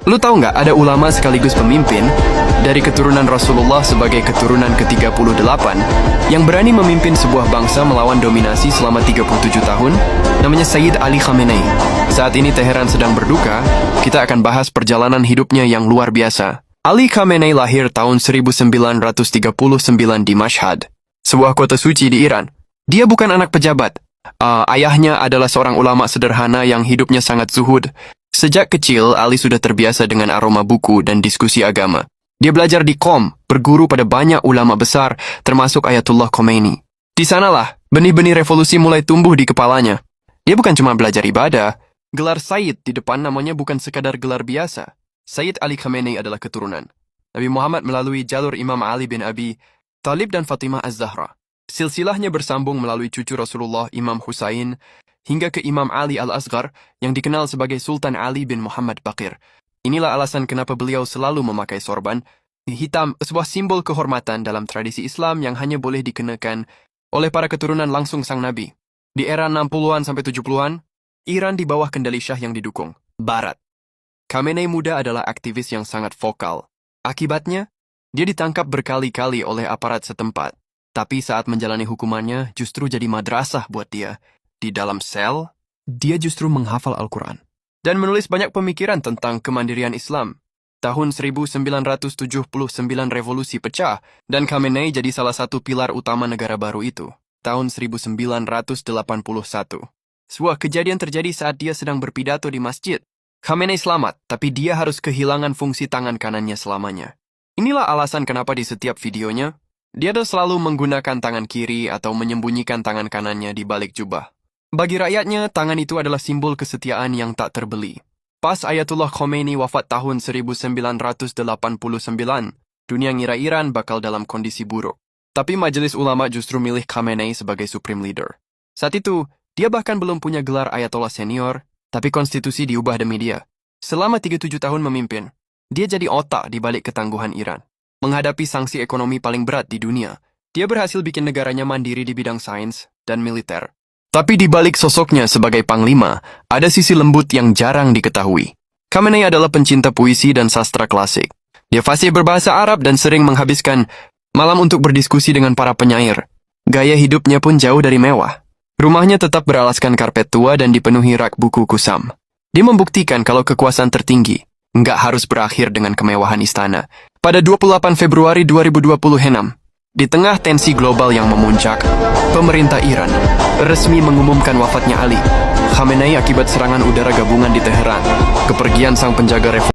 Lu tahu nggak ada ulama sekaligus pemimpin dari keturunan Rasulullah sebagai keturunan ke-38 yang berani memimpin sebuah bangsa melawan dominasi selama 37 tahun? Namanya Sayyid Ali Khamenei. Saat ini Teheran sedang berduka, kita akan bahas perjalanan hidupnya yang luar biasa. Ali Khamenei lahir tahun 1939 di Mashhad, sebuah kota suci di Iran. Dia bukan anak pejabat. Ayahnya adalah seorang ulama sederhana yang hidupnya sangat zuhud. Sejak kecil, Ali sudah terbiasa dengan aroma buku dan diskusi agama. Dia belajar di Qom, berguru pada banyak ulama besar, termasuk Ayatullah Khomeini. Di sanalah, benih-benih revolusi mulai tumbuh di kepalanya. Dia bukan cuma belajar ibadah. Gelar Sayyid di depan namanya bukan sekadar gelar biasa. Sayyid Ali Khamenei adalah keturunan Nabi Muhammad melalui jalur Imam Ali bin Abi Thalib dan Fatimah Az-Zahra. Silsilahnya bersambung melalui cucu Rasulullah Imam Husain hingga ke Imam Ali Al-Asghar yang dikenal sebagai Sultan Ali bin Muhammad Baqir. Inilah alasan kenapa beliau selalu memakai sorban hitam, sebuah simbol kehormatan dalam tradisi Islam yang hanya boleh dikenakan oleh para keturunan langsung sang Nabi. Di era 60-an sampai 70-an, Iran di bawah kendali Syah yang didukung Barat. Khamenei muda adalah aktivis yang sangat vokal. Akibatnya, dia ditangkap berkali-kali oleh aparat setempat. Tapi saat menjalani hukumannya justru jadi madrasah buat dia. Di dalam sel, dia justru menghafal Al-Quran dan menulis banyak pemikiran tentang kemandirian Islam. Tahun 1979 revolusi pecah, dan Khamenei jadi salah satu pilar utama negara baru itu. Tahun 1981. Sebuah kejadian terjadi saat dia sedang berpidato di masjid. Khamenei selamat, tapi dia harus kehilangan fungsi tangan kanannya selamanya. Inilah alasan kenapa di setiap videonya, dia selalu menggunakan tangan kiri atau menyembunyikan tangan kanannya di balik jubah. Bagi rakyatnya, tangan itu adalah simbol kesetiaan yang tak terbeli. Pas Ayatullah Khomeini wafat tahun 1989, dunia ngira Iran bakal dalam kondisi buruk. Tapi majelis ulama justru milih Khamenei sebagai supreme leader. Saat itu, dia bahkan belum punya gelar Ayatollah senior, tapi konstitusi diubah demi dia. Selama 37 tahun memimpin, dia jadi otak di balik ketangguhan Iran. Menghadapi sanksi ekonomi paling berat di dunia, dia berhasil bikin negaranya mandiri di bidang sains dan militer. Tapi di balik sosoknya sebagai panglima, ada sisi lembut yang jarang diketahui. Khamenei adalah pencinta puisi dan sastra klasik. Dia fasih berbahasa Arab dan sering menghabiskan malam untuk berdiskusi dengan para penyair. Gaya hidupnya pun jauh dari mewah. Rumahnya tetap beralaskan karpet tua dan dipenuhi rak buku kusam. Dia membuktikan kalau kekuasaan tertinggi nggak harus berakhir dengan kemewahan istana. Pada 28 Februari 2026, di tengah tensi global yang memuncak, pemerintah Iran resmi mengumumkan wafatnya Ali Khamenei akibat serangan udara gabungan di Teheran. Kepergian sang penjaga revolusi